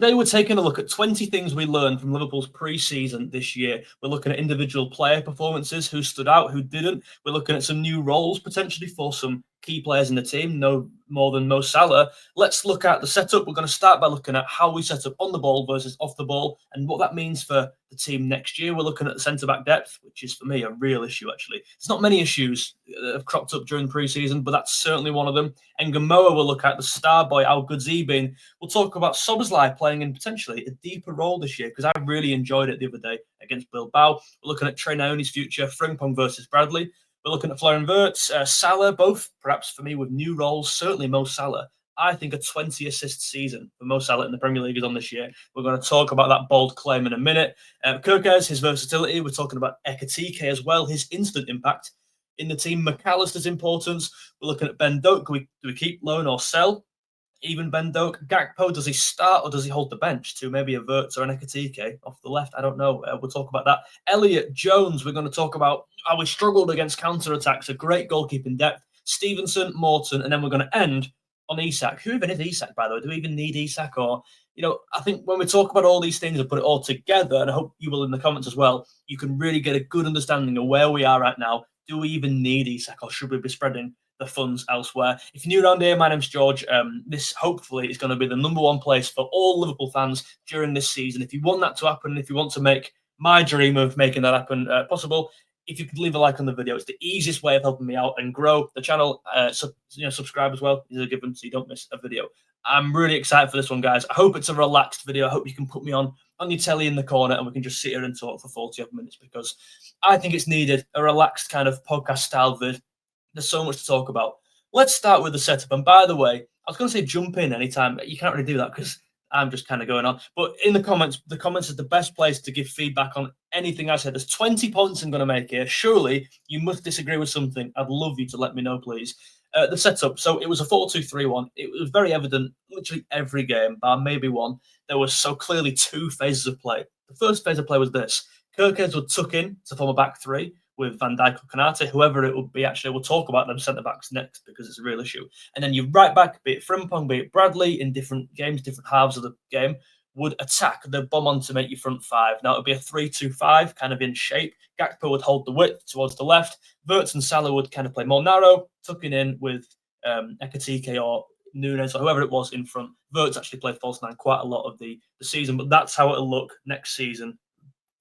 Today, we're taking a look at 20 things we learned from Liverpool's pre-season this year. We're looking at individual player performances, who stood out, who didn't. We're looking at some new roles, potentially for some key players in the team, no more than Mo Salah. Let's look at the setup. We're going to start by looking at how we set up on the ball versus off the ball and what that means for the team next year. We're looking at the centre-back depth, which is, for me, a real issue, actually. There's not many issues that have cropped up during pre-season, but that's certainly one of them. And Gamoa will look at the star boy, how good's he been? We'll talk about Szoboszlai playing in potentially a deeper role this year, because I really enjoyed it the other day against Bilbao. We're looking at Nyoni's future, Frimpong versus Bradley. We're looking at Florian Wirtz, Salah, both perhaps for me with new roles, certainly Mo Salah. I think a 20 assist season for Mo Salah in the Premier League is on this year. We're going to talk about that bold claim in a minute. Kerkez, his versatility. We're talking about Ekitike as well, his instant impact in the team. McAllister's importance. We're looking at Ben Doak. Do we keep, loan, or sell? Even Ben Doak. Gakpo, does he start or does he hold the bench to maybe a Wirtz or an Ekitike off the left? I don't know. We'll talk about that. Elliot Jones, we're going to talk about how we struggled against counter-attacks, a great goalkeeping depth. Stevenson, Morton, and then we're going to end on Isak. Who even is Isak, by the way? Do we even need Isak? Or, I think when we talk about all these things and put it all together, and I hope you will in the comments as well, you can really get a good understanding of where we are right now. Do we even need Isak, or should we be spreading the funds elsewhere? If you're new around here, my name's George. This hopefully is going to be the #1 place for all Liverpool fans during this season. If you want that to happen, if you want to make my dream of making that happen possible, if you could leave a like on the video, it's the easiest way of helping me out and grow the channel. Subscribe as well is a given, so you don't miss a video. I'm really excited for this one, guys. I hope it's a relaxed video. I hope you can put me on your telly in the corner and we can just sit here and talk for 40 minutes, because I think it's needed, a relaxed kind of podcast style vid. There's so much to talk about. Let's start with the setup. And by the way, I was going to say jump in anytime. You can't really do that because I'm just kind of going on. But in the comments is the best place to give feedback on anything I said. There's 20 points I'm going to make here. Surely you must disagree with something. I'd love you to let me know, please. The setup. So it was a 4-2-3-1. It was very evident, literally every game, bar maybe one, there was so clearly two phases of play. The first phase of play was this. Kerkez would tuck in to form a back three with Van Dijk or Konate, whoever it would be. Actually, we'll talk about them centre-backs next because it's a real issue. And then your right back, be it Frimpong, be it Bradley, in different games, different halves of the game, would attack the bomb on to make your front five. Now, it would be a 3-2-5, kind of in shape. Gakpo would hold the width towards the left. Wirtz and Salah would kind of play more narrow, tucking in with Ekitike or Nunes or whoever it was in front. Wirtz actually played false nine quite a lot of the season, but that's how it'll look next season,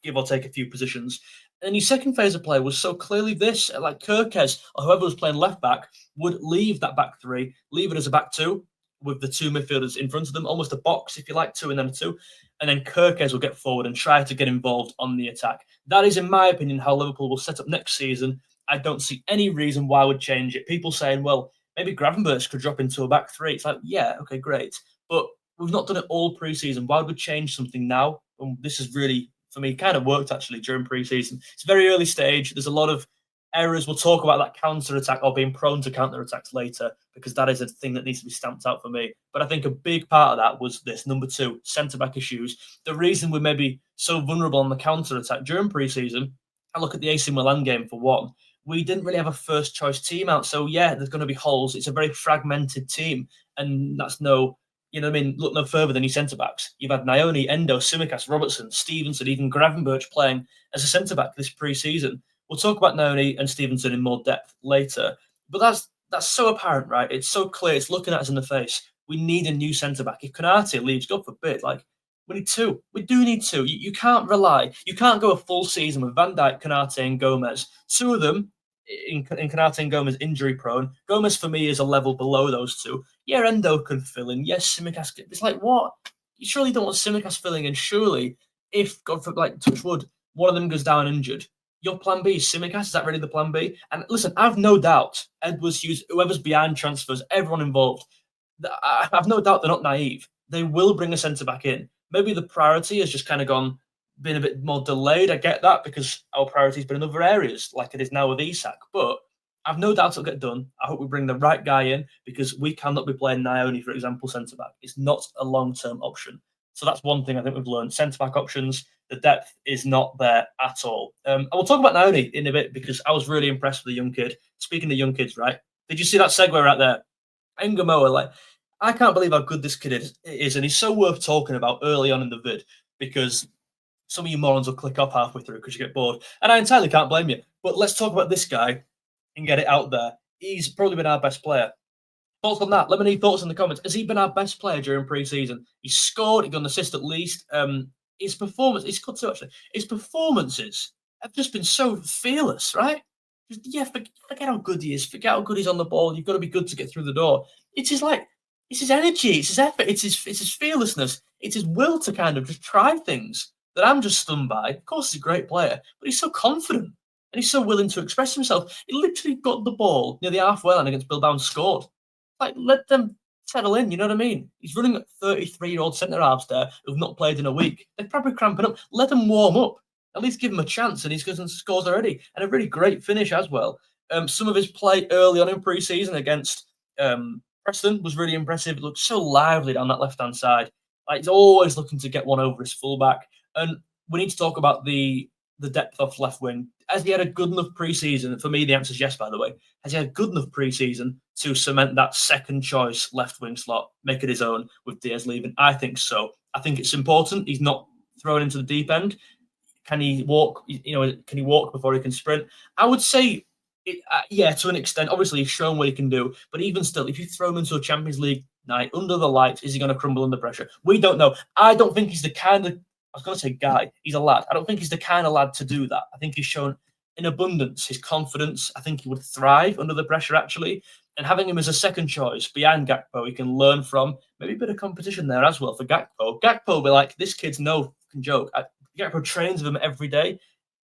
give or take a few positions. And your second phase of play was so clearly this, like Kerkez or whoever was playing left back would leave that back three, leave it as a back two with the two midfielders in front of them, almost a box, if you like, two and then a two. And then Kerkez will get forward and try to get involved on the attack. That is, in my opinion, how Liverpool will set up next season. I don't see any reason why I would change it. People saying, well, maybe Gravenberch could drop into a back three. It's like, yeah, okay, great. But we've not done it all pre-season. Why would we change something now? And this is really, for me, kind of worked actually during pre-season. It's a very early stage. There's a lot of errors. We'll talk about that counter-attack or being prone to counter-attacks later, because that is a thing that needs to be stamped out for me. But I think a big part of that was this, #2, centre-back issues. The reason we're maybe so vulnerable on the counter-attack during pre-season, I look at the AC Milan game for one, we didn't really have a first-choice team out. So, yeah, there's going to be holes. It's a very fragmented team, and that's no... look no further than your centre-backs. You've had Nyoni, Endo, Tsimikas, Robertson, Stevenson, even Gravenberch playing as a centre-back this pre-season. We'll talk about Nyoni and Stevenson in more depth later. But that's so apparent, right? It's so clear. It's looking at us in the face. We need a new centre-back. If Konate leaves, God forbid, we need two. We do need two. You can't rely. You can't go a full season with Van Dijk, Konate, and Gomez. Two of them, in Konate and Gomez, injury prone. Gomez for me is a level below those two. Yeah, Endo can fill in. Yes, Tsimikas. It's like, what? You surely don't want Tsimikas filling in. Surely, if, God forbid, touch wood, one of them goes down injured, your plan B is Tsimikas. Is that really the plan B? And listen, I've no doubt Edwards, Hughes, whoever's behind transfers, everyone involved, I've no doubt they're not naive. They will bring a centre back in. Maybe the priority has just kind of been a bit more delayed. I get that, because our priority has been in other areas, like it is now with Isak. But I've no doubt it'll get done. I hope we bring the right guy in, because we cannot be playing Nyoni, for example, centre-back. It's not a long-term option. So that's one thing I think we've learned. Centre-back options, the depth is not there at all. I will talk about Nyoni in a bit, because I was really impressed with the young kid. Speaking of young kids, right? Did you see that segue right there? Ngamoa, I can't believe how good this kid is, and he's so worth talking about early on in the vid because some of you morons will click off halfway through because you get bored, and I entirely can't blame you. But let's talk about this guy and get it out there. He's probably been our best player. Thoughts on that? Let me know your thoughts in the comments. Has he been our best player during pre-season? He scored, he got an assist at least. His performance, he's got two actually. His performances have just been so fearless, right? Forget how good he is. Forget how good he's on the ball. You've got to be good to get through the door. It's his energy, it's his effort, it's his fearlessness, it's his will to kind of just try things that I'm just stunned by. Of course, he's a great player, but he's so confident and he's so willing to express himself. He literally got the ball near the halfway line against Bilbao and scored. Like, let them settle in, you know what I mean? He's running at 33-year-old centre halves there who've not played in a week. They're probably cramping up. Let them warm up. At least give him a chance, and he's got some scores already, and a really great finish as well. Some of his play early on in pre-season against Preston was really impressive. It looked so lively down that left-hand side. Like, he's always looking to get one over his fullback. And we need to talk about the depth off left wing. Has he had a good enough pre-season? For me, the answer is yes, by the way. Has he had a good enough pre-season to cement that second choice left wing slot, make it his own with Diaz leaving? I think so. I think it's important. He's not thrown into the deep end. Can he walk? Can he walk before he can sprint? I would say, yeah, to an extent. Obviously, he's shown what he can do. But even still, if you throw him into a Champions League night under the lights, is he going to crumble under pressure? We don't know. I don't think he's the kind of, I was going to say guy, he's a lad. I don't think he's the kind of lad to do that. I think he's shown in abundance his confidence. I think he would thrive under the pressure, actually. And having him as a second choice behind Gakpo, he can learn from. Maybe a bit of competition there as well for Gakpo. Gakpo will be like, this kid's no joke. Gakpo trains with him every day.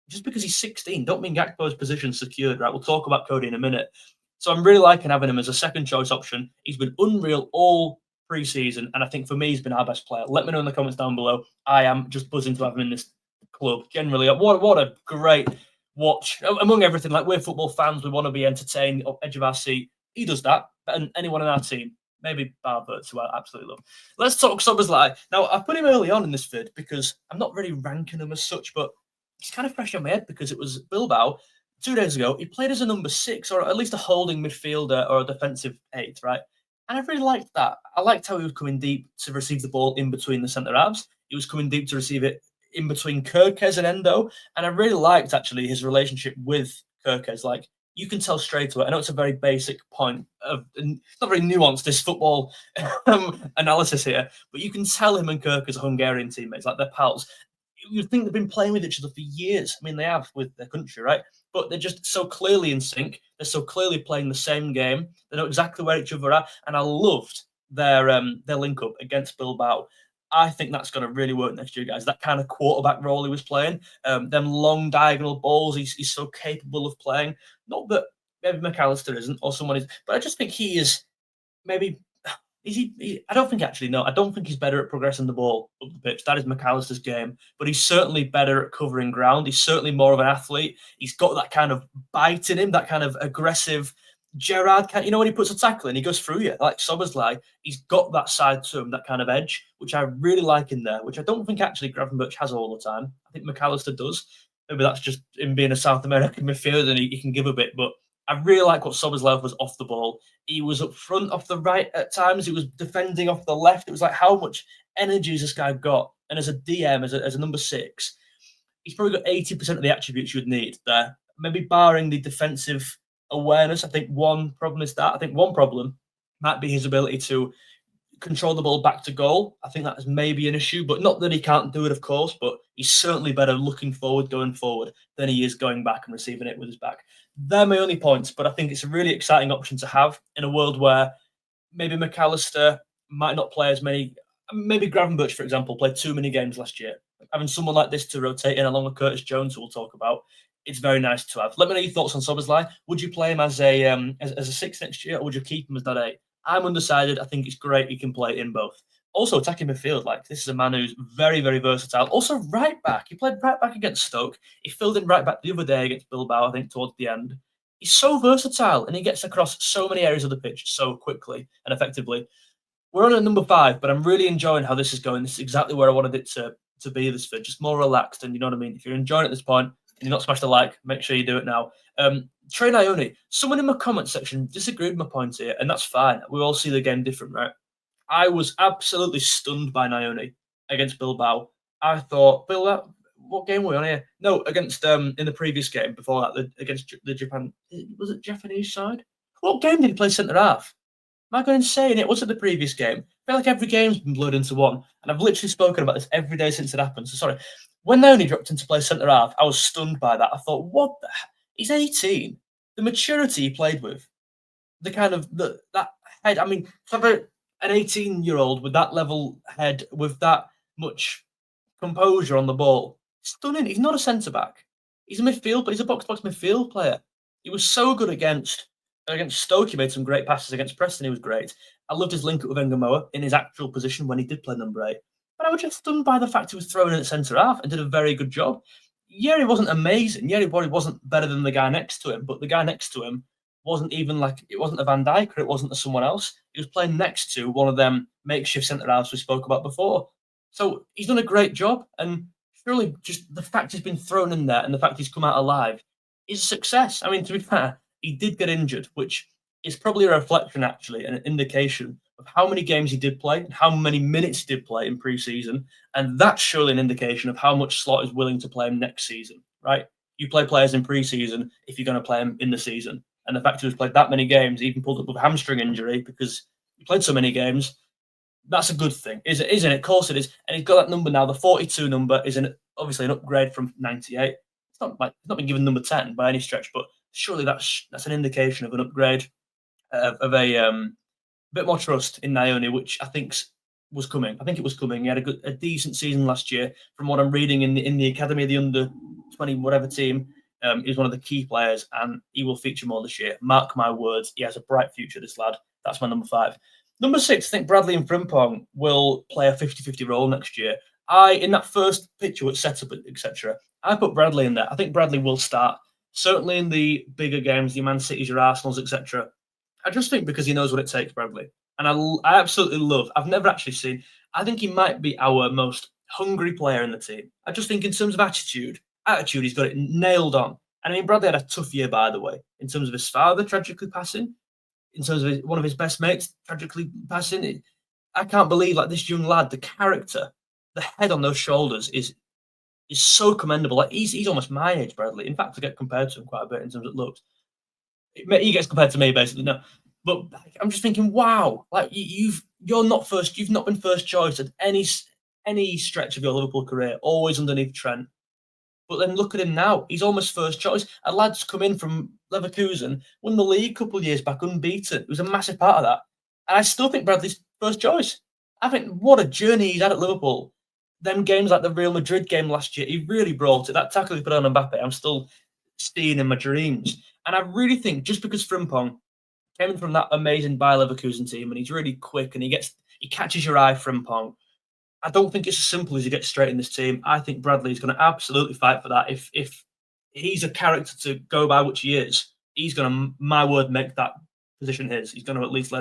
Just because he's 16, don't mean Gakpo's position secured, right? We'll talk about Cody in a minute. So I'm really liking having him as a second choice option. He's been unreal all pre-season, and I think for me, he's been our best player. Let me know in the comments down below. I am just buzzing to have him in this club. Generally, what a great watch. Among everything, like, we're football fans, we want to be entertained, edge of our seat. He does that, and anyone in our team, maybe Barberts, who I absolutely love. Let's talk Szoboszlai. Now, I put him early on in this vid because I'm not really ranking him as such, but it's kind of fresh on my head because it was Bilbao 2 days ago. He played as a number 6, or at least a holding midfielder or a defensive 8, right? And I really liked that. I liked how he was coming deep to receive the ball in between the centre halves. He was coming deep to receive it in between Kerkez and Endo. And I really liked, actually, his relationship with Kerkez. Like, you can tell straight away. I know it's a very basic point of, it's not very nuanced, this football analysis here, but you can tell him and Kerkez are Hungarian teammates, like they're pals. You'd think they've been playing with each other for years. I mean, they have with their country, right? But they're just so clearly in sync. They're so clearly playing the same game. They know exactly where each other are. And I loved their link up against Bilbao. I think that's going to really work next year, guys. That kind of quarterback role he was playing, them long diagonal balls, he's so capable of playing. Not that maybe McAllister isn't, or someone is, but I just think he is maybe. I don't think actually, no, I don't think he's better at progressing the ball up the pitch. That is McAllister's game, but he's certainly better at covering ground. He's certainly more of an athlete. He's got that kind of bite in him, that kind of aggressive Gerrard kind. You know, when he puts a tackle in, he goes through you like Szoboszlai. He's got that side to him, that kind of edge, which I really like in there. Which I don't think actually Gravenberch has all the time. I think McAllister does. Maybe that's just him being a South American midfielder and he can give a bit, but I really like what Szoboszlai was off the ball. He was up front off the right at times. He was defending off the left. It was like, how much energy has this guy got? And as a DM, as a number 6, he's probably got 80% of the attributes you would need there. Maybe barring the defensive awareness. I think one problem is that. I think one problem might be his ability to control the ball back to goal. I think that is maybe an issue, but not that he can't do it, of course, but he's certainly better looking forward, going forward, than he is going back and receiving it with his back. They're my only points, but I think it's a really exciting option to have in a world where maybe McAllister might not play as many. Maybe Gravenberch, for example, played too many games last year. Having someone like this to rotate in along with Curtis Jones, who we'll talk about, it's very nice to have. Let me know your thoughts on Szoboszlai. Would you play him as a 6 next year, or would you keep him as that 8? I'm undecided. I think it's great he can play in both. Also, attacking midfield, like, this is a man who's very, very versatile. Also, right back. He played right back against Stoke. He filled in right back the other day against Bilbao, I think, towards the end. He's so versatile, and he gets across so many areas of the pitch so quickly and effectively. We're on at number 5, but I'm really enjoying how this is going. This is exactly where I wanted it to be this vid, just more relaxed. And you know what I mean? If you're enjoying it at this point and you're not smashed a like, make sure you do it now. Trey Nyoni, someone in my comment section disagreed with my point here, and that's fine. We all see the game different, right? I was absolutely stunned by Nyoni against Bilbao. I thought, Bilbao, what game were we on here? No, against in the previous game before that, against the Japan, was it Japanese side? What game did he play centre half? Am I going insane? It wasn't the previous game. I feel like every game's been blurred into one, and I've literally spoken about this every day since it happened. So sorry. When Nyoni dropped into play centre half, I was stunned by that. I thought, what? He's 18. The maturity he played with, the kind of that head. I mean, to have an 18-year-old with that level head, with that much composure on the ball, stunning. He's not a centre back. He's a midfield, but he's a box-to-box midfield player. He was so good against Stoke. He made some great passes against Preston. He was great. I loved his link up with Engamoa in his actual position when he did play number 8. But I was just stunned by the fact he was thrown in at centre half and did a very good job. Yeah, he wasn't amazing. Yeah, he probably wasn't better than the guy next to him, but the guy next to him wasn't even like, it wasn't a Van Dijk or it wasn't a someone else. He was playing next to one of them makeshift centre halves we spoke about before. So he's done a great job, and surely just the fact he's been thrown in there and the fact he's come out alive is a success. I mean, to be fair, he did get injured, which is probably a reflection, actually, and an indication of how many games he did play and how many minutes he did play in pre-season. And that's surely an indication of how much Slot is willing to play him next season, right? You play players in pre-season if you're going to play them in the season. And the fact he was played that many games, even pulled up with a hamstring injury because he played so many games, that's a good thing, isn't it? Of course it is. And he's got that number now. The 42 number is obviously an upgrade from 98. It's not been given number 10 by any stretch, but surely that's an indication of an upgrade, of a bit more trust in Nyoni, which I think was coming. I think it was coming. He had a decent season last year, from what I'm reading in the academy of the under 20 whatever team. He's one of the key players, and he will feature more this year. Mark my words, he has a bright future, this lad. That's my number 5. Number 6, I think Bradley and Frimpong will play a 50-50 role next year. In that first picture with setup, etc., I put Bradley in there. I think Bradley will start, certainly in the bigger games, your Man Cities, your Arsenals, etc. I just think because he knows what it takes, Bradley. And I absolutely love, I've never actually seen, I think he might be our most hungry player in the team. I just think in terms of attitude, he's got it nailed on. And I mean, Bradley had a tough year, by the way, in terms of his father tragically passing, in terms of one of his best mates tragically passing. I can't believe, like, this young lad, the character, the head on those shoulders is so commendable. Like, he's almost my age, Bradley. In fact, I get compared to him quite a bit in terms of looks. He gets compared to me, basically. No, but I'm just thinking, wow, like you've not been first choice at any stretch of your Liverpool career. Always underneath Trent. But then look at him now. He's almost first choice. A lad's come in from Leverkusen, won the league a couple of years back, unbeaten. It was a massive part of that. And I still think Bradley's first choice. I think what a journey he's had at Liverpool. Them games like the Real Madrid game last year, he really brought it. That tackle he put on Mbappe, I'm still seeing in my dreams. And I really think just because Frimpong came in from that amazing Bayer Leverkusen team and he's really quick and he catches your eye, Frimpong, I don't think it's as simple as he gets straight in this team. I think Bradley's going to absolutely fight for that. If he's a character to go by, which he is, he's going to, my word, make that position his. He's going to at least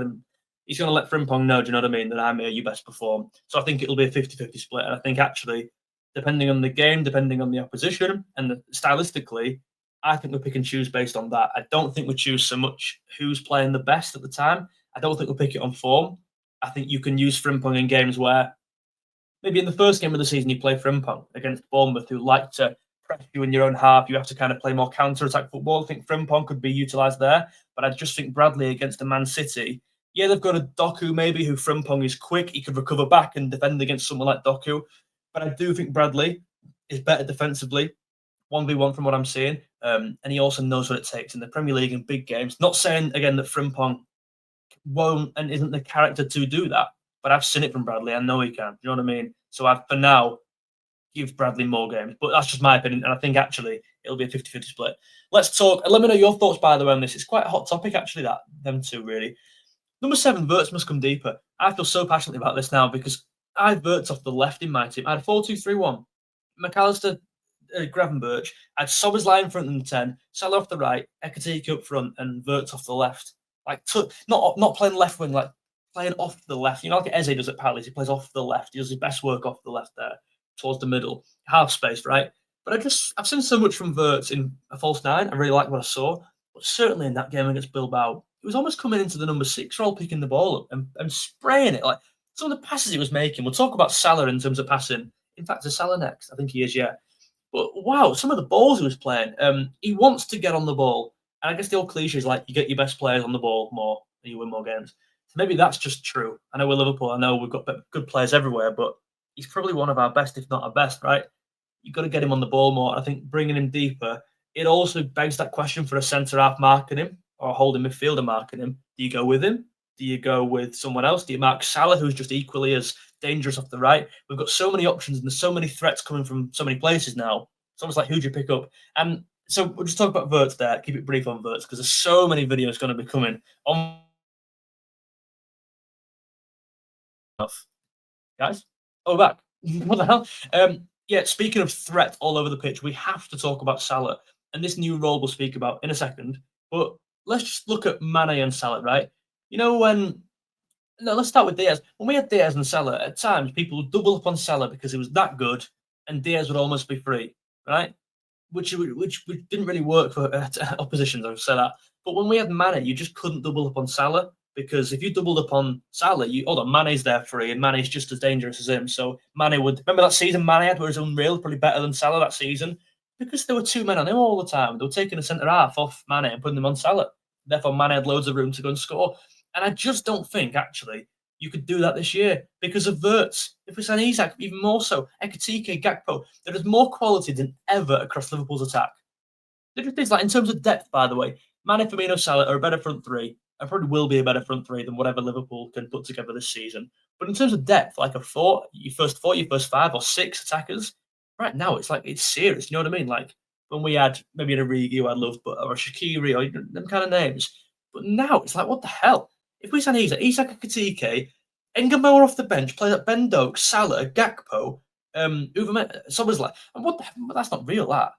he's going to let Frimpong know, do you know what I mean, that I'm here, you best perform. So I think it'll be a 50-50 split. And I think actually, depending on the game, depending on the opposition, and stylistically, I think we pick and choose based on that. I don't think we choose so much who's playing the best at the time. I don't think we'll pick it on form. I think you can use Frimpong in games where maybe in the first game of the season you play Frimpong against Bournemouth, who like to press you in your own half. You have to kind of play more counter-attack football. I think Frimpong could be utilised there. But I just think Bradley against a Man City, yeah, they've got a Doku maybe, who Frimpong is quick. He could recover back and defend against someone like Doku. But I do think Bradley is better defensively, 1v1 from what I'm seeing. And he also knows what it takes in the Premier League in big games. Not saying, again, that Frimpong won't and isn't the character to do that, but I've seen it from Bradley. I know he can. You know what I mean? So for now, give Bradley more games. But that's just my opinion. And I think actually it'll be a 50-50 split. Let's talk. Let me know your thoughts, by the way, on this. It's quite a hot topic, actually, them two, really. Number 7, Verts must come deeper. I feel so passionately about this now because I had Verts off the left in my team. I had 4-2-3-1. McAllister, Gravenberch. I had Szoboszlai in front and 10, Salah off the right, Ekitike up front, and Verts off the left. Like, not playing left wing, like playing off the left. You know, like Eze does at Palace. He plays off the left. He does his best work off the left there, towards the middle, half space, right? But I've seen so much from Verts in a false 9. I really like what I saw. But certainly in that game against Bilbao, he was almost coming into the number 6 role, picking the ball up and spraying it. Like, some of the passes he was making. We'll talk about Salah in terms of passing. In fact, is Salah next? I think he is, yeah. But wow, some of the balls he was playing. He wants to get on the ball. And I guess the old cliche is like you get your best players on the ball more and you win more games. So maybe that's just true. I know we're Liverpool. I know we've got good players everywhere, but he's probably one of our best, if not our best, right? You've got to get him on the ball more. I think bringing him deeper, it also begs that question for a centre half marking him or holding midfielder marking him. Do you go with him? Do you go with someone else? Do you mark Salah, who's just equally as dangerous off the right? We've got so many options and there's so many threats coming from so many places now. It's almost like who do you pick up? And so we'll just talk about Verts there. Keep it brief on Verts because there's so many videos going to be coming on. Guys, oh, back. What the hell? Yeah, speaking of threat all over the pitch, we have to talk about Salah and this new role we'll speak about in a second. But let's just look at Mane and Salah, right? You know when no, let's start with Diaz. When we had Diaz and Salah, at times people would double up on Salah because he was that good, and Diaz would almost be free, right? Which didn't really work for oppositions. I would say that. But when we had Mane, you just couldn't double up on Salah because if you doubled up on Salah, you hold on, Mane's there free, and Mane's just as dangerous as him. So Mane would remember that season Mane had where he was unreal, probably better than Salah that season because there were two men on him all the time. They were taking a centre half off Mane and putting them on Salah. Therefore, Mane had loads of room to go and score. And I just don't think, actually, you could do that this year because of Verts. If we sign Isak, even more so. Ekitike, Gakpo, there is more quality than ever across Liverpool's attack. The truth is, like, in terms of depth, by the way, Mane, Firmino, Salah are a better front three. And probably will be a better front three than whatever Liverpool can put together this season. But in terms of depth, like your first five or six attackers, right now it's like it's serious. You know what I mean? Like when we had maybe an Origi who I loved, but or a Shaqiri or them kind of names. But now it's like, what the hell? If we sign Isak Ekitike, Engamore off the bench, play that Ben Doak, Salah, Gakpo, someone's like, and what the hell? That's not real, that.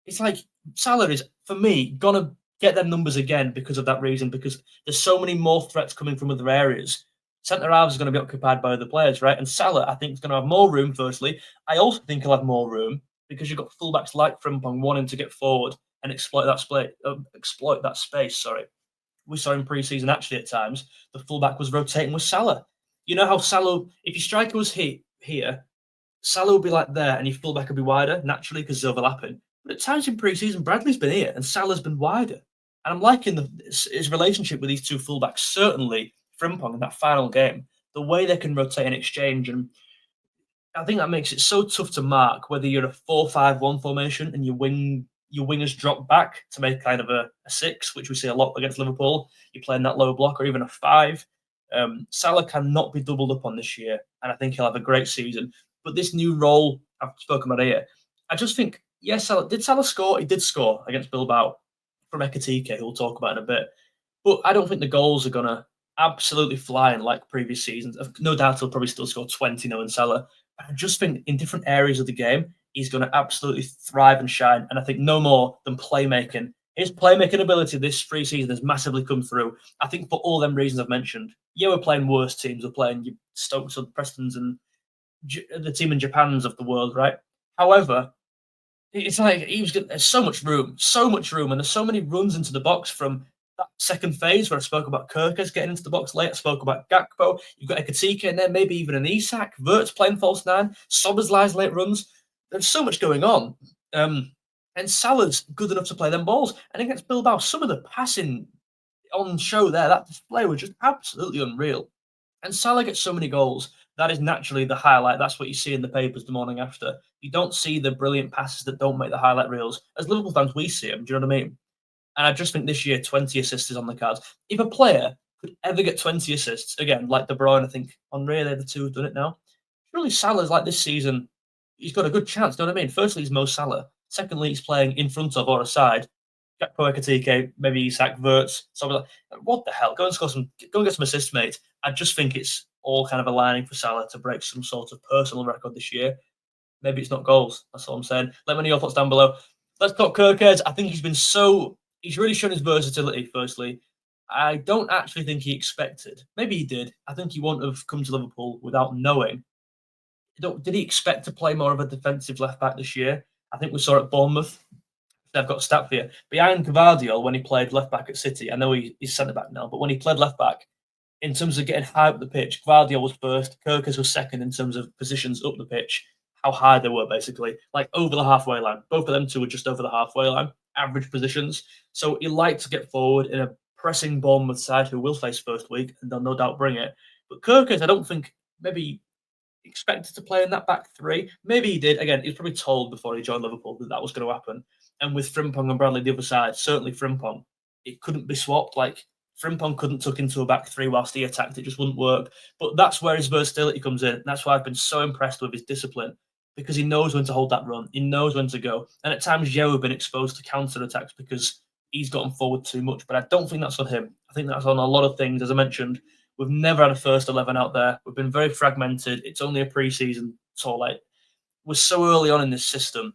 It's like Salah is, for me, gonna get them numbers again because of that reason, because there's so many more threats coming from other areas. Centre halves is going to be occupied by other players, right? And Salah, I think, is going to have more room, firstly. I also think he'll have more room because you've got fullbacks like Frimpong wanting to get forward and exploit that space. Sorry. We saw in pre-season actually at times the fullback was rotating with Salah. You know how Salah, if your striker was here, Salah would be like there, and your fullback would be wider naturally because it's overlapping. But at times in pre-season, Bradley's been here and Salah's been wider, and I'm liking his relationship with these two fullbacks. Certainly, Frimpong in that final game, the way they can rotate and exchange, and I think that makes it so tough to mark whether you're a 4-5-1 formation and your wingers drop back to make kind of a six, which we see a lot against Liverpool. You're playing that low block, or even a five. Salah cannot be doubled up on this year, and I think he'll have a great season. But this new role I've spoken about here, I just think, yes, did Salah score? He did score against Bilbao from Ekitike, who we'll talk about in a bit. But I don't think the goals are going to absolutely fly in like previous seasons. No doubt he'll probably still score 20 now in Salah. But I just think in different areas of the game, he's going to absolutely thrive and shine. And I think no more than playmaking. His playmaking ability this pre-season has massively come through. I think for all them reasons I've mentioned. Yeah, we're playing worse teams. We're playing your Stokes and Prestons and the team in Japan's of the world, right? However, it's like there's so much room, and there's so many runs into the box from that second phase where I spoke about Kerkez getting into the box late. I spoke about Gakpo. You've got Ekitike in there, maybe even an Isak. Verts playing false nine. Szoboszlai's late runs. There's so much going on. And Salah's good enough to play them balls. And against Bilbao, some of the passing on show there, that display was just absolutely unreal. And Salah gets so many goals. That is naturally the highlight. That's what you see in the papers the morning after. You don't see the brilliant passes that don't make the highlight reels. As Liverpool fans, we see them. Do you know what I mean? And I just think this year, 20 assists is on the cards. If a player could ever get 20 assists, again, like De Bruyne, I think Henry, they're the two who've done it now. Surely Salah's like this season, he's got a good chance. Do you know what I mean? Firstly, he's Mo Salah. Secondly, he's playing in front of or aside Gakpo, Ekitike, maybe Isak, Verts. So like, what the hell? Go and get some assists, mate. I just think it's all kind of aligning for Salah to break some sort of personal record this year. Maybe it's not goals. That's all I'm saying. Let me know your thoughts down below. Let's talk Kerkez. I think he's really shown his versatility, firstly. I don't actually think he expected. Maybe he did. I think he wouldn't have come to Liverpool without knowing. Did he expect to play more of a defensive left-back this year? I think we saw at Bournemouth. I've got a stat for you. Behind Gvardiol, when he played left-back at City, I know he's centre-back now, but when he played left-back, in terms of getting high up the pitch, Gvardiol was first, Kerkez was second in terms of positions up the pitch, how high they were basically, like over the halfway line. Both of them two were just over the halfway line, average positions. So he liked to get forward in a pressing Bournemouth side who will face first week and they'll no doubt bring it. But Kerkez, I don't think maybe expected to play in that back three. Maybe he did. Again, he was probably told before he joined Liverpool that that was going to happen. And with Frimpong and Bradley the other side, certainly Frimpong, it couldn't be swapped. Like Frimpong couldn't tuck into a back three whilst he attacked. It just wouldn't work. But that's where his versatility comes in. And that's why I've been so impressed with his discipline because he knows when to hold that run. He knows when to go. And at times, Yeo have been exposed to counter attacks because he's gotten forward too much. But I don't think that's on him. I think that's on a lot of things. As I mentioned, we've never had a first 11 out there. We've been very fragmented. It's only a pre-season. So, like, we're so early on in this system,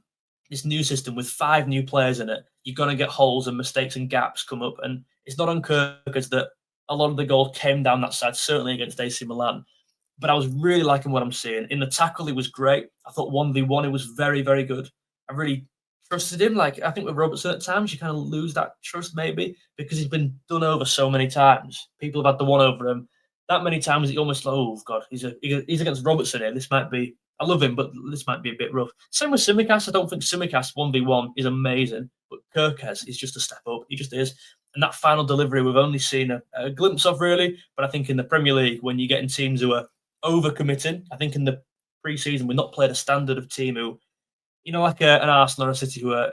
this new system with 5 new players in it. You're going to get holes and mistakes and gaps come up. And it's not on Kerkez that a lot of the goals came down that side, certainly against AC Milan. But I was really liking what I'm seeing. In the tackle, he was great. I thought 1v1, it was very, very good. I really trusted him. Like, I think with Robertson at times, you kind of lose that trust maybe because he's been done over so many times. People have had the one over him that many times that you almost like, oh, God, he's against Robertson here. This might be, I love him, but this might be a bit rough. Same with Tsimikas. I don't think Tsimikas 1v1 is amazing, but Kerkez is just a step up. He just is. And that final delivery, we've only seen a glimpse of, really. But I think in the Premier League, when you're getting teams who are overcommitting, I think in the pre-season, we've not played a standard of team who, you know, like an Arsenal or a City who are,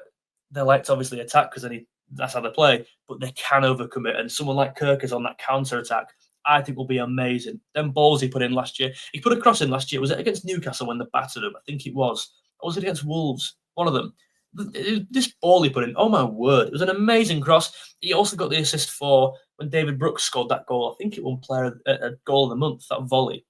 they like to obviously attack because that's how they play, but they can overcommit. And someone like Kerkez on that counter-attack, I think will be amazing. Them balls he put in last year. He put a cross in last year. Was it against Newcastle when they battered him? I think it was. Or was it against Wolves? One of them. This ball he put in, oh my word, it was an amazing cross. He also got the assist for when David Brooks scored that goal. I think it won player a goal of the month, that volley.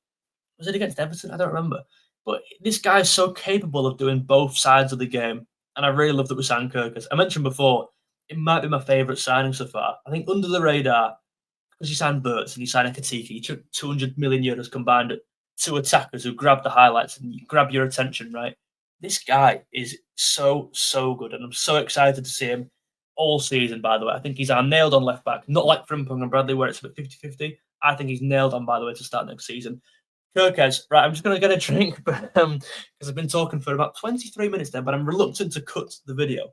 Was it against Everton? I don't remember. But this guy is so capable of doing both sides of the game. And I really love that we signed Kerkez. I mentioned before, it might be my favourite signing so far. I think under the radar, because you signed Wirtz and you signed Ekitike, you took 200 million euros combined at 2 attackers who grab the highlights and grab your attention, right? This guy is so, so good. And I'm so excited to see him all season, by the way. I think he's our nailed on left back, not like Frimpong and Bradley where it's a bit 50-50. I think he's nailed on, by the way, to start next season. Kerkez, right, I'm just going to get a drink because I've been talking for about 23 minutes there, but I'm reluctant to cut the video.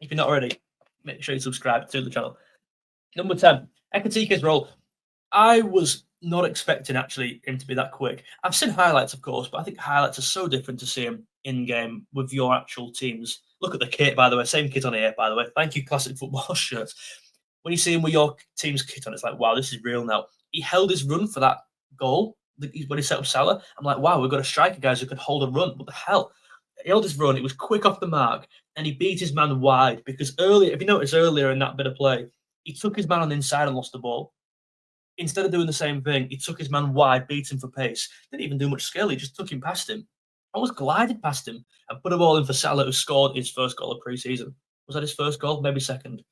If you're not already, make sure you subscribe to the channel. Number 10, Ekitike's role. I was not expecting, actually, him to be that quick. I've seen highlights, of course, but I think highlights are so different to see him in-game with your actual teams. Look at the kit, by the way. Same kit on here, by the way. Thank you, Classic Football shirts. When you see him with your team's kit on, it's like, wow, this is real now. He held his run for that goal when he set up Salah. I'm like, wow, we've got a striker, guys, who can hold a run. What the hell? He held his run. It was quick off the mark, and he beat his man wide because earlier, if you notice earlier in that bit of play, he took his man on the inside and lost the ball. Instead of doing the same thing, he took his man wide, beat him for pace. Didn't even do much skill. He just took him past him. I was glided past him and put a ball in for Salah, who scored his first goal of pre-season. Was that his first goal? Maybe second.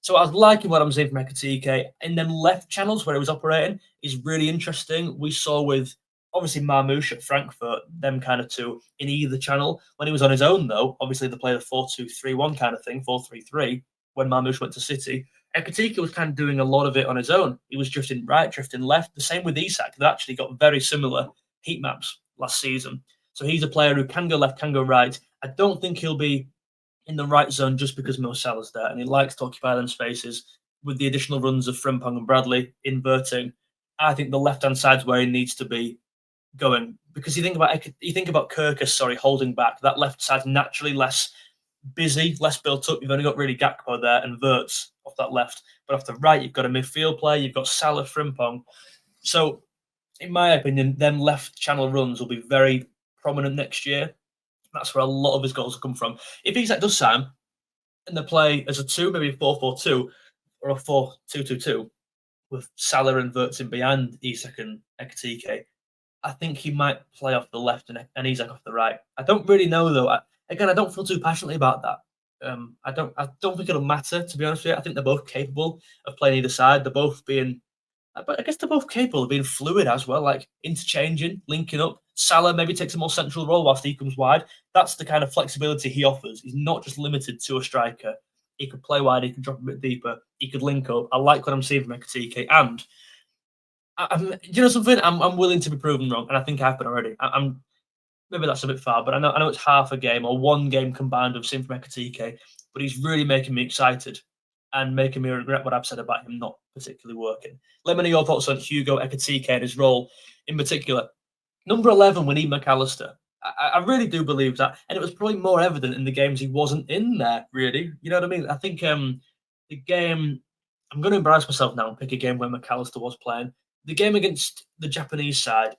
So I was liking what I'm seeing from Ekitike. And then left channels where he was operating is really interesting. We saw with, obviously, Marmoush at Frankfurt, them kind of two in either channel. When he was on his own, though, obviously they played a 4-2-3-1 kind of thing, 4-3-3, when Marmoush went to City. Ekitike was kind of doing a lot of it on his own. He was drifting right, drifting left. The same with Isak. They actually got very similar heat maps last season. So he's a player who can go left, can go right. I don't think he'll be in the right zone just because Mo Salah's there, and he likes to occupy them spaces with the additional runs of Frimpong and Bradley inverting. I think the left-hand side's where he needs to be going because you think about Kerkez, holding back. That left side's naturally less busy, less built up. You've only got really Gakpo there and Wirtz off that left, but off the right you've got a midfield player. You've got Salah, Frimpong. So, in my opinion, them left channel runs will be very prominent next year. That's where a lot of his goals will come from. If Isak does sign and they play as a 2, maybe a 4-4-2 or a 4-2-2-2 with Salah and Wirtz in behind Isak and Ekitike, I think he might play off the left and Isak off the right. I don't really know, though. I don't feel too passionately about that. I don't think it'll matter, to be honest with you. I think they're both capable of playing either side. They're both being, but I guess they're both capable of being fluid as well, like interchanging, linking up. Salah maybe takes a more central role whilst he comes wide. That's the kind of flexibility he offers. He's not just limited to a striker. He could play wide. He could drop a bit deeper. He could link up. I like what I'm seeing from Ekitike. And you know something? I'm willing to be proven wrong, and I think I've been already. I'm maybe that's a bit far, but I know it's half a game or one game combined of seeing from Ekitike, but he's really making me excited and making me regret what I've said about him not particularly working. Let me know your thoughts on Hugo Ekitike and his role in particular. Number 11, we need McAllister. I really do believe that, and it was probably more evident in the games he wasn't in there. Really, you know what I mean? I think the game. I'm going to embarrass myself now and pick a game where McAllister was playing. The game against the Japanese side,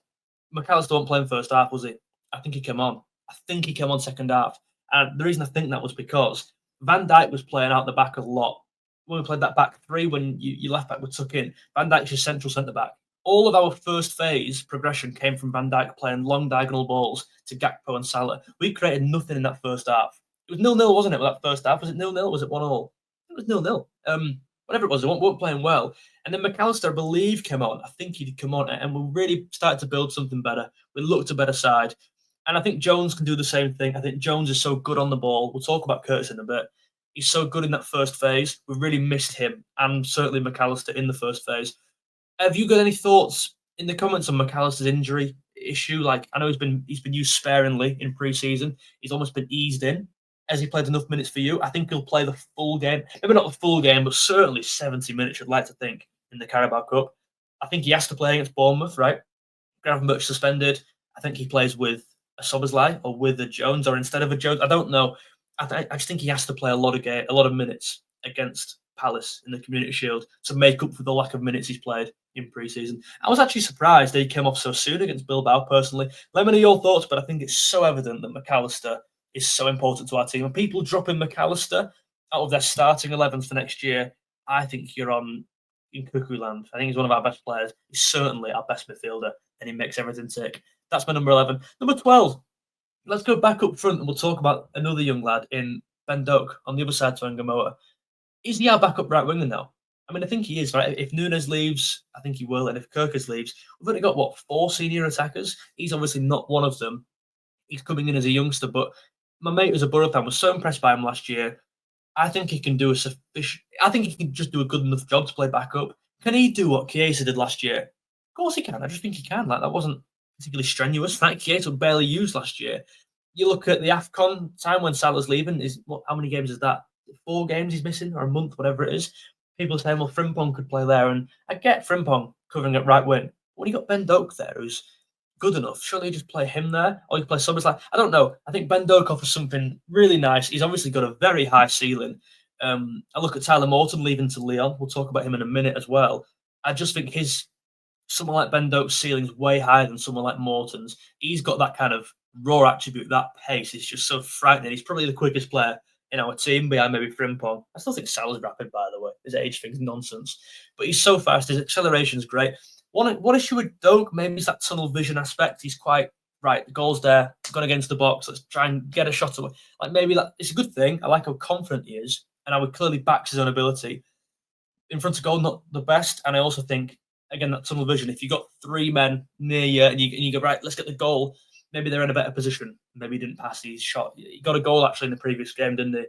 McAllister wasn't playing first half, was he? I think he came on. I think he came on second half. And the reason I think that was because Van Dijk was playing out the back a lot. When we played that back three, when you left back were tuck in, Van Dijk's your central centre back. All of our first phase progression came from Van Dijk playing long diagonal balls to Gakpo and Salah. We created nothing in that first half. It was 0-0, wasn't it, with that first half? Was it 0-0? Was it 1-0? It was 0-0. Whatever it was, they weren't playing well. And then McAllister, I believe, came on. I think he'd come on, and we really started to build something better. We looked a better side. And I think Jones can do the same thing. I think Jones is so good on the ball. We'll talk about Kerkez in a bit. He's so good in that first phase. We really missed him, and certainly McAllister in the first phase. Have you got any thoughts in the comments on McAllister's injury issue? Like, I know he's been used sparingly in pre-season. He's almost been eased in. Has he played enough minutes for you? I think he'll play the full game. Maybe not the full game, but certainly 70 minutes, I'd like to think, in the Carabao Cup. I think he has to play against Bournemouth, right? Gravenberch suspended. I think he plays with a Szoboszlai or with a Jones or instead of a Jones. I don't know. I just think he has to play a lot of minutes against Palace in the Community Shield to make up for the lack of minutes he's played in pre-season. I was actually surprised that he came off so soon against Bilbao, personally. Let me know your thoughts, but I think it's so evident that McAllister is so important to our team. And people dropping McAllister out of their starting 11s for next year, I think you're in cuckoo land. I think he's one of our best players. He's certainly our best midfielder, and he makes everything tick. That's my number 11. Number 12, let's go back up front and we'll talk about another young lad in Ben Doak on the other side to Ngamoa. Is he our backup right winger now? I mean, I think he is, right? If Núñez leaves, I think he will. And if Kerkez leaves, we've only got, 4 senior attackers? He's obviously not one of them. He's coming in as a youngster, but my mate who's a Borough fan was so impressed by him last year. I think he can do I think he can just do a good enough job to play backup. Can he do what Chiesa did last year? Of course he can. I just think he can. Like, that wasn't particularly strenuous. Like, Chiesa was barely used last year. You look at the AFCON time when Salah's leaving, how many games is that? 4 games he's missing, or a month, whatever it is. People are saying, well, Frimpong could play there, and I get Frimpong covering at right wing. When you got Ben Doak there, who's good enough, surely you just play him there, or you play Szoboszlai. I don't know. I think Ben Doak offers something really nice. He's obviously got a very high ceiling. I look at Tyler Morton leaving to Lyon. We'll talk about him in a minute as well. I just think someone like Ben Doak's ceiling is way higher than someone like Morton's. He's got that kind of raw attribute, that pace. It's just so frightening. He's probably the quickest player in our team behind maybe Frimpong. I still think Salah's rapid, by the way. His age thing's nonsense. But he's so fast. His acceleration's great. One issue with Doak, maybe it's that tunnel vision aspect. He's quite, right, the goal's there, gone against the box, let's try and get a shot away. Like, maybe it's a good thing. I like how confident he is, and I would clearly back his own ability. In front of goal, not the best. And I also think, again, that tunnel vision, if you've got 3 men near you and you go, right, let's get the goal, maybe they're in a better position. Maybe he didn't pass his shot. He got a goal, actually, in the previous game, didn't he?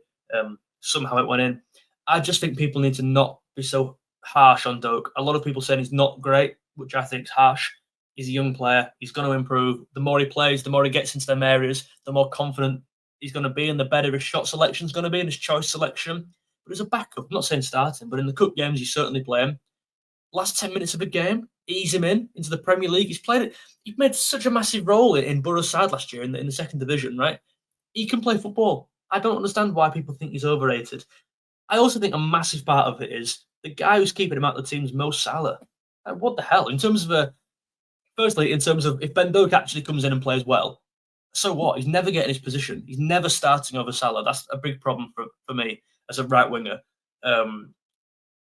Somehow it went in. I just think people need to not be so harsh on Doak. A lot of people saying he's not great, which I think is harsh. He's a young player. He's going to improve. The more he plays, the more he gets into them areas, the more confident he's going to be, and the better his shot selection is going to be, and his choice selection. But as a backup, I'm not saying starting, but in the cup games, you certainly play him. Last 10 minutes of a game, ease him into the Premier League. He's made such a massive role in Borough's side last year in the second division, right? He can play football. I don't understand why people think he's overrated. I also think a massive part of it is the guy who's keeping him out of the team's Mo Salah. Like, what the hell? In terms of if Ben Doak actually comes in and plays well, so what? He's never getting his position. He's never starting over Salah. That's a big problem for me as a right winger. And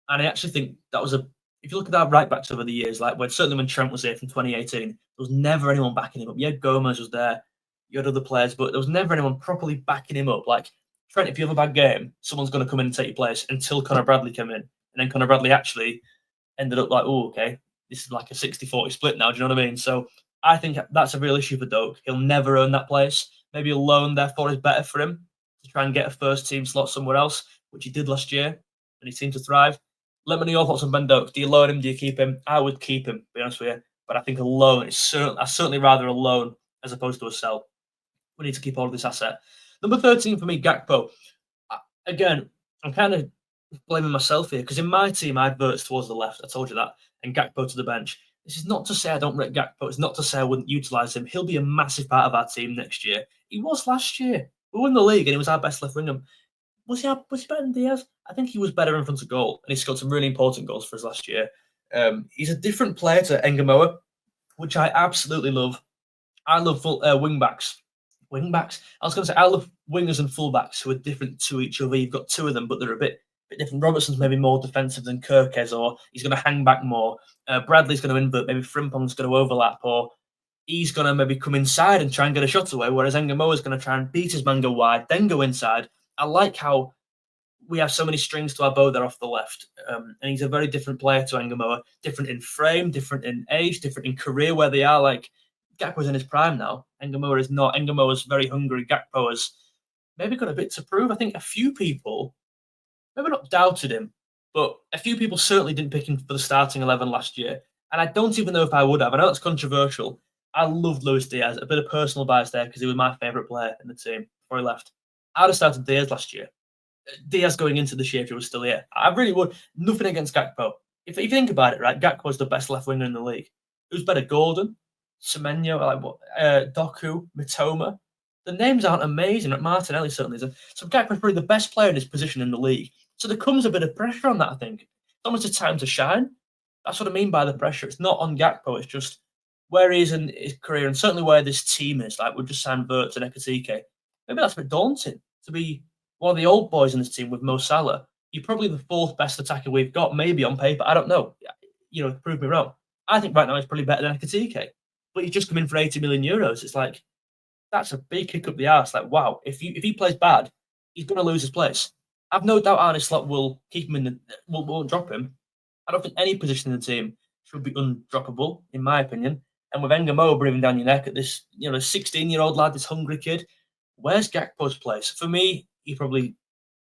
I actually think that was if you look at our right backs over the years, like certainly when Trent was here from 2018, there was never anyone backing him up. Yeah, Gomez was there, you had other players, but there was never anyone properly backing him up. Like, Trent, if you have a bad game, someone's going to come in and take your place, until Conor Bradley came in. And then Conor Bradley actually ended up like, oh, okay, this is like a 60-40 split now. Do you know what I mean? So I think that's a real issue for Doak. He'll never earn that place. Maybe a loan, therefore, is better for him to try and get a first team slot somewhere else. which he did last year, and he seemed to thrive. Let me know your thoughts on Ben Dokes. Do you loan him? Do you keep him? I would keep him, to be honest with you. But I think a loan is certainly rather a loan as opposed to a sell. We need to keep all of this asset. Number 13 for me, Gakpo. Again, I'm kind of blaming myself here because in my team, I had Verts towards the left. I told you that. And Gakpo to the bench. This is not to say I don't rate Gakpo. It's not to say I wouldn't utilise him. He'll be a massive part of our team next year. He was last year. We won the league and he was our best left winger. Was he better than Diaz? I think he was better in front of goal. And he scored some really important goals for us last year. He's a different player to Engamoa, which I absolutely love. I love wing backs. Wing backs? I was going to say I love wingers and fullbacks who are different to each other. You've got two of them, but they're a bit different. Robertson's maybe more defensive than Kerkez, or he's going to hang back more. Bradley's going to invert. Maybe Frimpong's going to overlap, or he's going to maybe come inside and try and get a shot away, whereas Engamoa's going to try and beat his man, go wide, then go inside. I like how we have so many strings to our bow there off the left. And he's a very different player to Engamoa. Different in frame, different in age, different in career, where they are. Like, Gakpo's in his prime now. Engamoa is not. Engamoa's very hungry. Gakpo has maybe got a bit to prove. I think a few people, maybe not doubted him, but a few people certainly didn't pick him for the starting 11 last year. And I don't even know if I would have. I know that's controversial. I loved Luis Diaz. A bit of personal bias there because he was my favourite player in the team before he left. I'd have started Diaz last year. Diaz going into this year if he was still here. I really would. Nothing against Gakpo. If you think about it, right, Gakpo's the best left winger in the league. Who's better, Gordon, Semenyo, Doku, Mitoma? The names aren't amazing. Martinelli certainly isn't. So Gakpo's probably the best player in his position in the league. So there comes a bit of pressure on that, I think. It's almost a time to shine. That's what I mean by the pressure. It's not on Gakpo. It's just where he is in his career and certainly where this team is. Like, we've just signed Verts and Ekitike. Maybe that's a bit daunting to be one of the old boys in this team with Mo Salah. You're probably the fourth best attacker we've got, maybe on paper. I don't know. Prove me wrong. I think right now he's probably better than Ekitike. But he's just come in for 80 million euros. It's like, that's a big kick up the arse. Like, wow, if he plays bad, he's going to lose his place. I've no doubt Arne Slot will keep him in won't drop him. I don't think any position in the team should be undroppable, in my opinion. And with Engamoa breathing down your neck at this, 16-year-old lad, this hungry kid, where's Gakpo's place? For me, he probably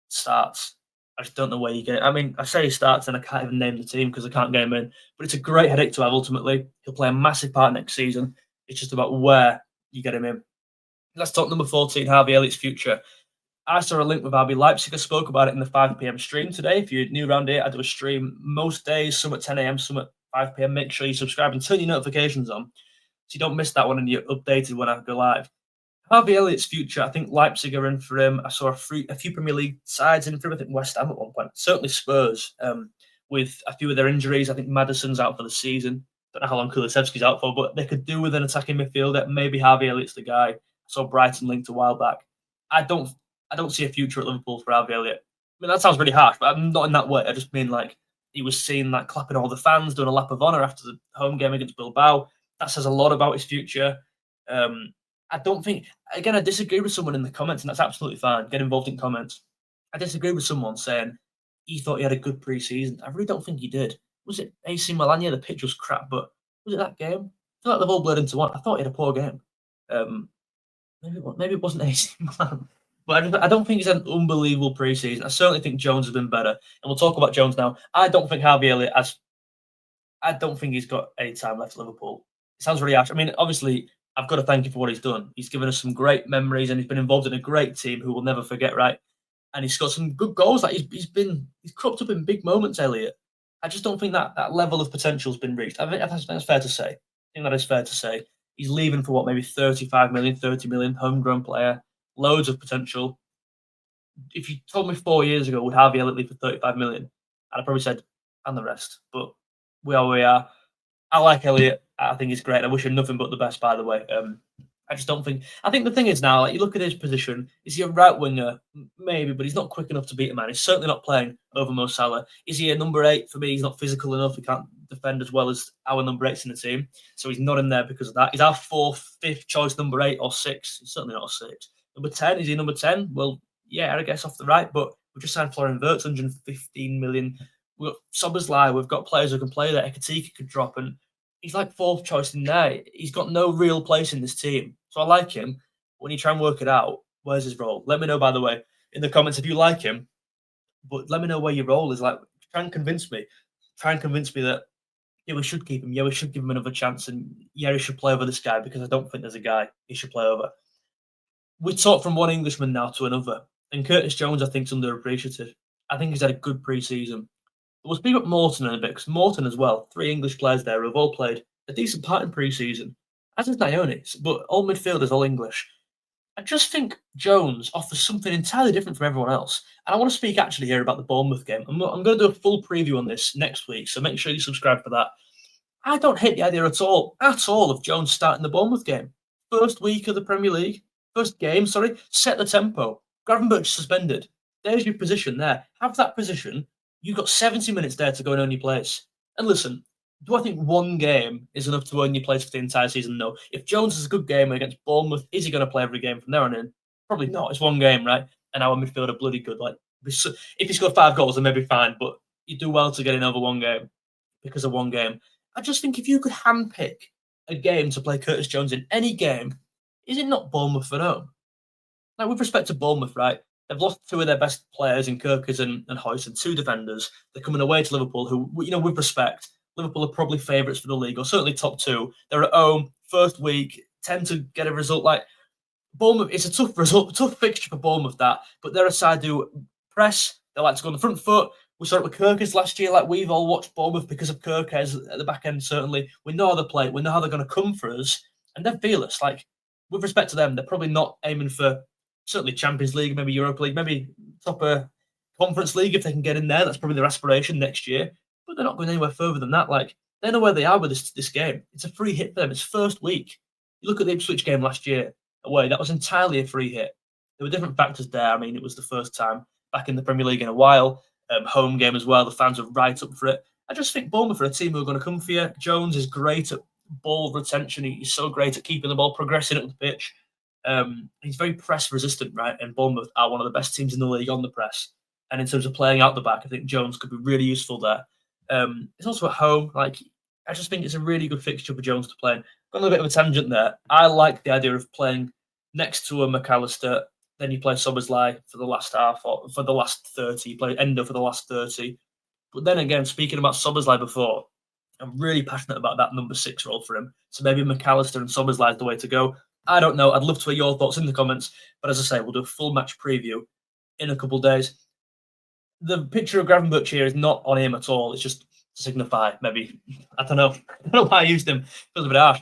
starts. I just don't know where you get it. I mean, I say he starts and I can't even name the team because I can't get him in. But it's a great headache to have ultimately. He'll play a massive part next season. It's just about where you get him in. Let's talk number 14, Harvey Elliott's future. I saw a link with RB Leipzig. I spoke about it in the 5 p.m. stream today. If you're new around here, I do a stream most days, some at 10 a.m., some at 5 p.m. Make sure you subscribe and turn your notifications on so you don't miss that one and you're updated when I go live. Harvey Elliott's future, I think Leipzig are in for him. I saw a few Premier League sides in for him. I think West Ham at one point. Certainly Spurs with a few of their injuries. I think Maddison's out for the season. Don't know how long Kulusevski's out for, but they could do with an attacking midfielder. Maybe Harvey Elliott's the guy. I saw Brighton linked a while back. I don't see a future at Liverpool for Harvey Elliott. I mean, that sounds really harsh, but I'm not in that way. I just mean like he was seen like clapping all the fans, doing a lap of honour after the home game against Bilbao. That says a lot about his future. I don't think, again, I disagree with someone in the comments, and that's absolutely fine. Get involved in comments. I disagree with someone saying he thought he had a good pre-season. I really don't think he did. Was it AC Milan? Yeah, the pitch was crap, but was it that game? I feel like they've all blurred into one. I thought he had a poor game. Maybe it wasn't AC Milan. But I don't think he's had an unbelievable pre-season. I certainly think Jones has been better. And we'll talk about Jones now. I don't think Harvey Elliott I don't think he's got any time left at Liverpool. It sounds really harsh. I mean, obviously, I've got to thank him for what he's done. He's given us some great memories and he's been involved in a great team who we'll never forget, right? And he's got some good goals. Like he's cropped up in big moments, Elliott. I just don't think that level of potential has been reached. I think that's fair to say. I think that is fair to say. He's leaving for what, maybe 35 million, 30 million, homegrown player, loads of potential. If you told me 4 years ago, would Harvey Elliott leave for 35 million? I'd have probably said, and the rest. But we are where we are. I like Elliott. I think he's great. I wish him nothing but the best, by the way. I just don't think. I think the thing is now, like you look at his position, is he a right winger? Maybe, but he's not quick enough to beat a man. He's certainly not playing over Mo Salah. Is he a number 8? For me, he's not physical enough. He can't defend as well as our number 8s in the team. So he's not in there because of that. He's our 4th, 5th choice number 8 or 6. He's certainly not a 6. Number 10, is he number 10? Well, yeah, I guess off the right, but we just signed Florian Wirtz, 115 million. We've got Szoboszlai, we've got players who can play there. Ekitike could drop, and he's like 4th choice in there. He's got no real place in this team. So I like him. When you try and work it out, where's his role? Let me know, by the way, in the comments if you like him. but let me know where your role is. Like, try and convince me. Try and convince me that, yeah, we should keep him. Yeah, we should give him another chance. And yeah, he should play over this guy because I don't think there's a guy he should play over. We talk from one Englishman now to another. And Curtis Jones, I think, is underappreciated. I think he's had a good pre-season. We'll speak about Morton in a bit, because Morton as well, 3 English players there who have all played a decent part in pre-season, as is Nyoni, but all midfielders, all English. I just think Jones offers something entirely different from everyone else. And I want to speak actually here about the Bournemouth game. I'm going to do a full preview on this next week, so make sure you subscribe for that. I don't hate the idea at all, of Jones starting the Bournemouth game. First week of the Premier League, first game, sorry, set the tempo. Gravenberch suspended. There's your position there. Have that position. You've got 70 minutes there to go and earn your place. And listen, do I think one game is enough to earn your place for the entire season? No. If Jones has a good game against Bournemouth, is he going to play every game from there on in? Probably not. It's one game, right? And our midfield are bloody good. Like, if he scored 5 goals, then maybe fine. But you do well to get in over one game because of one game. I just think if you could handpick a game to play Curtis Jones in any game, is it not Bournemouth at home? Now, with respect to Bournemouth, right, they've lost 2 of their best players in Kerkez and Hoyce, and 2 defenders. They're coming away to Liverpool, who, with respect, Liverpool are probably favourites for the league, or certainly top 2. They're at home, first week, tend to get a result like Bournemouth. It's a tough fixture for Bournemouth, but they're a side who press. They like to go on the front foot. We saw it with Kerkez last year. Like, we've all watched Bournemouth because of Kerkez at the back end, certainly. We know how they play. We know how they're going to come for us. And they're fearless. Like, with respect to them, they're probably not aiming for certainly Champions League, maybe Europa League, maybe top Conference League if they can get in there. That's probably their aspiration next year. But they're not going anywhere further than that. Like, they know where they are with this game. It's a free hit for them. It's first week. You look at the Ipswich game last year away. That was entirely a free hit. There were different factors there. I mean, it was the first time back in the Premier League in a while. Home game as well. The fans were right up for it. I just think Bournemouth are a team who are going to come for you. Jones is great at ball retention. He's so great at keeping the ball, progressing up the pitch. He's very press resistant, right? And Bournemouth are one of the best teams in the league on the press. And in terms of playing out the back, I think Jones could be really useful there. It's also at home. Like, I just think it's a really good fixture for Jones to play in. Got a little bit of a tangent there. I like the idea of playing next to a McAllister. Then you play Szoboszlai for the last half, or for the last 30. You play Endo for the last 30. But then again, speaking about Szoboszlai before, I'm really passionate about that number 6 role for him. So maybe McAllister and Szoboszlai is the way to go. I don't know. I'd love to hear your thoughts in the comments. But as I say, we'll do a full match preview in a couple of days. The picture of Gravenberch here is not on him at all. It's just to signify, maybe, I don't know. I don't know why I used him. It feels a bit harsh.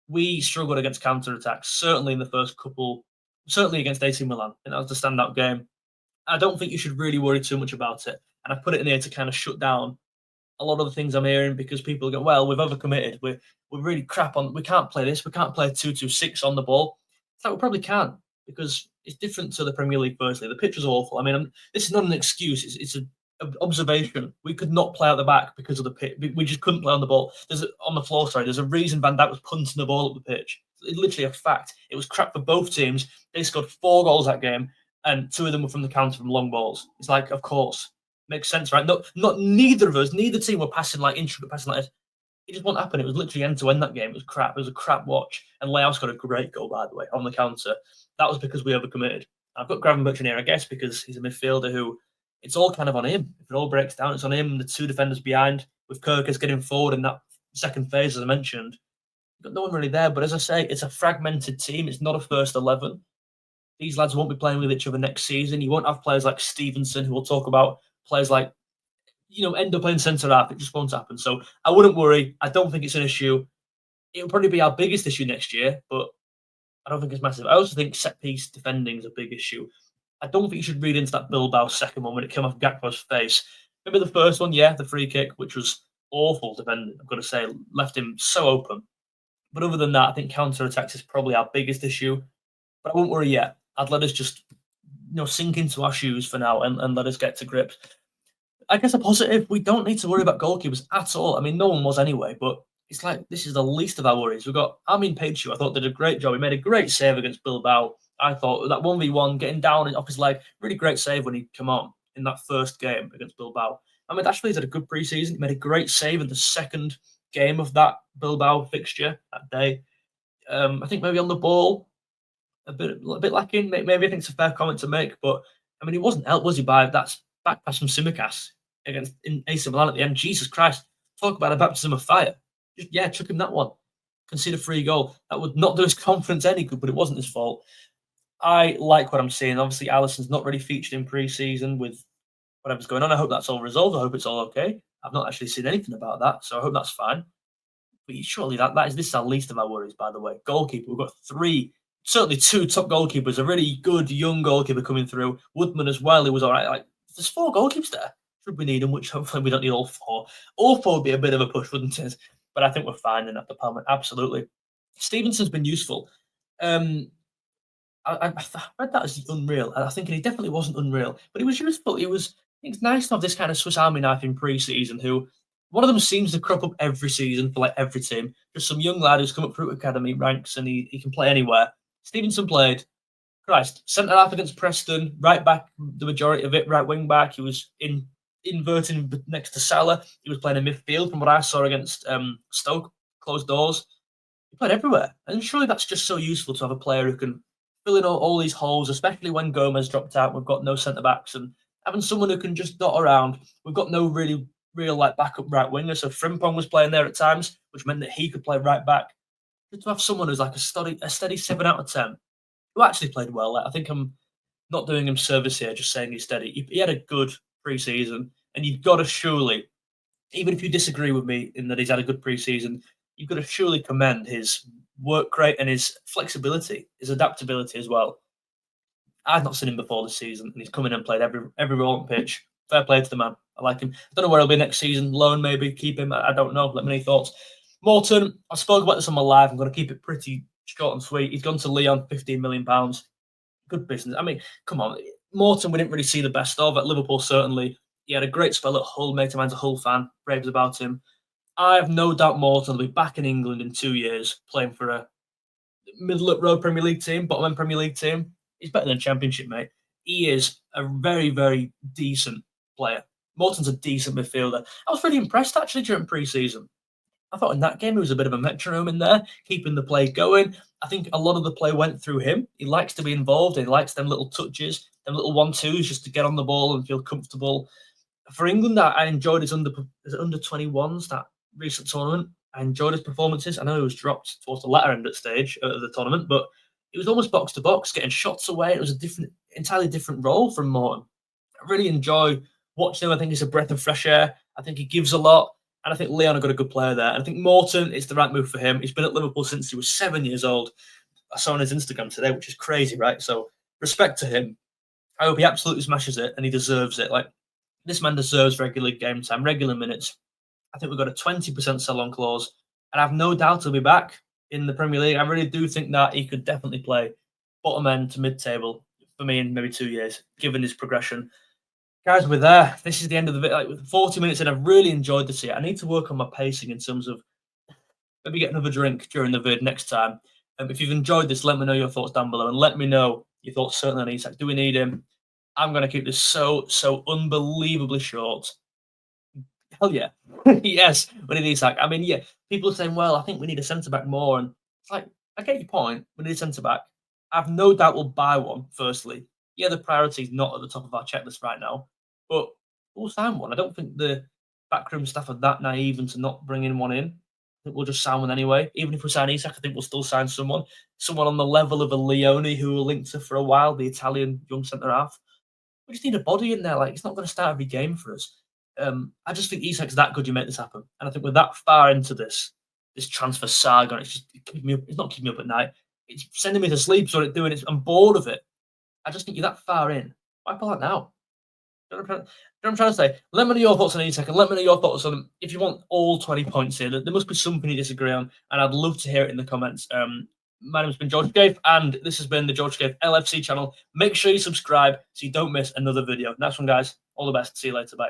We struggled against counter-attacks, certainly in the first couple, certainly against AC Milan. And that was the standout game. I don't think you should really worry too much about it. And I put it in here to kind of shut down a lot of the things I'm hearing, because people go, well, we've overcommitted. We're really crap on, we can't play this. We can't play 2-2-6 on the ball. It's like, we probably can, because it's different to the Premier League, firstly. The pitch was awful. I mean, this is not an excuse. It's an observation. We could not play out the back because of the pitch. We just couldn't play on the ball. On the floor, sorry. There's a reason Van Dijk was punting the ball up the pitch. It's literally a fact. It was crap for both teams. They scored 4 goals that game, and 2 of them were from the counter from long balls. It's like, of course. Makes sense, right? Not neither of us, neither team were passing like intricate passing like this. It just won't happen. It was literally end to end that game. It was crap. It was a crap watch. And Leao's got a great goal, by the way, on the counter. That was because we overcommitted. I've got Gravenberch in here, I guess, because he's a midfielder who, it's all kind of on him. If it all breaks down, it's on him. The 2 defenders behind, with Kerkez getting forward in that second phase, as I mentioned. You've got no one really there. But as I say, it's a fragmented team. It's not a first 11. These lads won't be playing with each other next season. You won't have players like Stevenson, who we'll talk about, players like, end up playing centre half. It just won't happen. So I wouldn't worry. I don't think it's an issue. It'll probably be our biggest issue next year, but I don't think it's massive. I also think set piece defending is a big issue. I don't think you should read into that Bilbao second one when it came off Gakpo's face. Maybe the first one, yeah, the free kick, which was awful defending, I've got to say, left him so open. But other than that, I think counter-attacks is probably our biggest issue. But I won't worry yet. I'd let us just sink into our shoes for now and let us get to grips. I guess a positive, we don't need to worry about goalkeepers at all. I mean, no one was anyway, but it's like this is the least of our worries. We've got Armin Pachu, I thought did a great job. He made a great save against Bilbao. I thought that 1v1, getting down off his leg, really great save when he come on in that first game against Bilbao. I mean, actually, he's had a good pre-season. He made a great save in the second game of that Bilbao fixture that day. I think maybe on the ball, a bit lacking. Maybe I think it's a fair comment to make, but I mean, he wasn't helped, was he? By that's back pass from Simicas against AC Milan at the end. Jesus Christ, talk about a baptism of fire. Just, chuck him that one. Concede a free goal. That would not do his confidence any good, but it wasn't his fault. I like what I'm seeing. Obviously, Alisson's not really featured in pre-season with whatever's going on. I hope that's all resolved. I hope it's all okay. I've not actually seen anything about that, so I hope that's fine. But surely this is our least of our worries, by the way. Goalkeeper, we've got certainly two top goalkeepers, a really good young goalkeeper coming through. Woodman as well, who was all right. Like, there's 4 goalkeepers there. Should we need them, which hopefully we don't need all 4. All 4 would be a bit of a push, wouldn't it? But I think we're fine in that department, absolutely. Stevenson's been useful. I read that as unreal, and I think he definitely wasn't unreal, but he was useful. It's nice to have this kind of Swiss Army knife in pre-season who, one of them seems to crop up every season for like every team. Just some young lad who's come up through academy ranks and he can play anywhere. Stevenson played, Christ, centre half against Preston, right back the majority of it, right wing back. He was inverting next to Salah. He was playing in midfield from what I saw against Stoke, closed doors. He played everywhere. And surely that's just so useful to have a player who can fill in all these holes, especially when Gomez dropped out. We've got no centre backs, and having someone who can just dot around. We've got no real like backup right winger. So Frimpong was playing there at times, which meant that he could play right back. Just to have someone who's like a steady 7 out of 10, who actually played well. Like, I think I'm not doing him service here, just saying he's steady. He had a good pre-season, and you've got to surely, even if you disagree with me in that he's had a good pre-season, you've got to surely commend his work rate and his flexibility, his adaptability as well. I've not seen him before this season, and he's come in and played every role on pitch. Fair play to the man. I like him. I don't know where he'll be next season. Loan, maybe. Keep him. I don't know. Let me know your thoughts. Morton, I spoke about this on my live. I'm going to keep it pretty short and sweet. He's gone to Lyon, £15 million. Good business. I mean, come on. Morton, we didn't really see the best of. At Liverpool, certainly. He had a great spell at Hull. Mate of mine's a Hull fan. Raves about him. I have no doubt Morton will be back in England in 2 years, playing for a middle-of-the-road Premier League team, bottom-end Premier League team. He's better than Championship, mate. He is a very, very decent player. Morton's a decent midfielder. I was really impressed, actually, during pre-season. I thought in that game, he was a bit of a metronome in there, keeping the play going. I think a lot of the play went through him. He likes to be involved. He likes them little touches, them little 1-2s just to get on the ball and feel comfortable. For England, I enjoyed his under-21s, that recent tournament. I enjoyed his performances. I know he was dropped towards the latter end of stage of the tournament, but it was almost box to box, getting shots away. It was entirely different role from Morton. I really enjoy watching him. I think he's a breath of fresh air. I think he gives a lot. And I think Leon have got a good player there. And I think Morton is the right move for him. He's been at Liverpool since he was 7 years old. I saw on his Instagram today, which is crazy, right? So respect to him. I hope he absolutely smashes it, and he deserves it. Like, this man deserves regular game time, regular minutes. I think we've got a 20% sell-on clause, and I have no doubt he'll be back in the Premier League. I really do think that he could definitely play bottom end to mid-table for me in maybe 2 years, given his progression. Guys, we're there. This is the end of the video. Like, 40 minutes in, I've really enjoyed this here. I need to work on my pacing in terms of maybe get another drink during the vid next time. If you've enjoyed this, let me know your thoughts down below, and let me know your thoughts certainly on Isak. Do we need him? I'm going to keep this so unbelievably short. Hell yeah. Yes, we need Isak. I mean, yeah, people are saying, well, I think we need a centre-back more. And it's like, I get your point. We need a centre-back. I have no doubt we'll buy one, firstly. Yeah, the priority is not at the top of our checklist right now, but we'll sign one. I don't think the backroom staff are that naive into not bringing one in. I think we'll just sign one anyway. Even if we sign Isak, I think we'll still sign someone on the level of a Nyoni who will link to for a while, the Italian young centre-half. We just need a body in there. Like, it's not going to start every game for us. I just think Isak's that good. You make this happen, and I think we're that far into this transfer saga. And it's not keeping me up at night. It's sending me to sleep. So it's doing it. I'm bored of it. I just think you're that far in. Why pull that now? You know what I'm trying to say? Let me know your thoughts on Isak, and let me know your thoughts on if you want all 20 points here. There must be something you disagree on, and I'd love to hear it in the comments. My name's been George Cave, and this has been the George Cave LFC channel. Make sure you subscribe so you don't miss another video. Next one, guys. All the best. See you later. Bye.